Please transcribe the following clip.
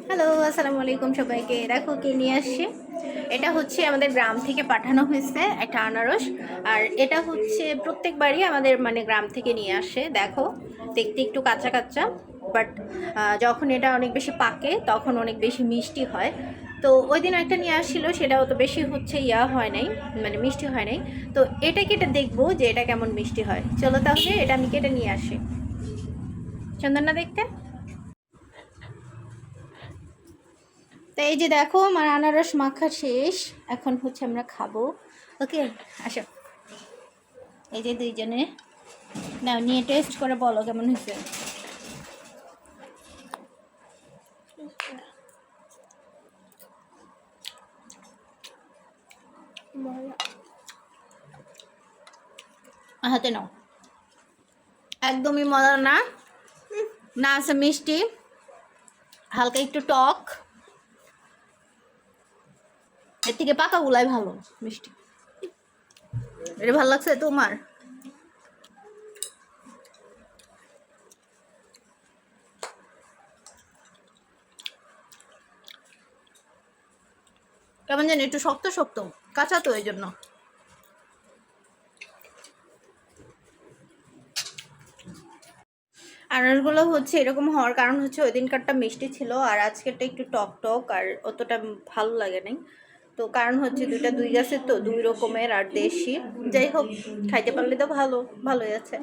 Hello, আসসালামু আলাইকুম সবাইকে। দেখো কে নিয়ে আসছে। এটা হচ্ছে আমাদের গ্রাম থেকে পাঠানো হয়েছে একটা আনারস। আর এটা হচ্ছে প্রত্যেকবারই আমাদের মানে গ্রাম থেকে নিয়ে আসে। দেখো দেখতে একটু কাঁচা কাঁচা, বাট যখন এটা অনেক বেশি পাকে তখন অনেক বেশি মিষ্টি হয়। তো ওই দিন একটা নিয়ে আসছিল, সেটা অত বেশি হচ্ছে হয় নাই, মানে মিষ্টি হয় নাই। তো এটা কেটে দেখবো যে এটা কেমন মিষ্টি হয়। চলো তাহলে এটা আমি কেটে নিয়ে আসি। সুন্দর না দেখতে? তো এই যে দেখো আমার আনারস মাখা শেষ। এখন হচ্ছে আমরা খাবো। ওকে, আসো। এই যে দুইজনে নাও, নিয়ে টেস্ট করে বলো কেমন হয়েছে। হাতে নাও। একদমই মজা না, না আছে মিষ্টি, হালকা একটু টক। এর থেকে পাকা গুলাই ভালো মিষ্টি। এটা ভালো লাগছে তোমার? কেমন জানি একটু শক্ত শক্ত, কাঁচা তো এই জন্য। আনারসগুলো হচ্ছে এরকম হওয়ার কারণ হচ্ছে ওই দিনকারটা মিষ্টি ছিল আর আজকেরটা একটু টক টক আর অতটা ভালো লাগে নাই। তো কারণ হচ্ছে দুইটা দুই গাছের, তো দুই রকমের আর দেশি। যাই হোক, খাইতে পারলে তো ভালো, ভালোই আছে।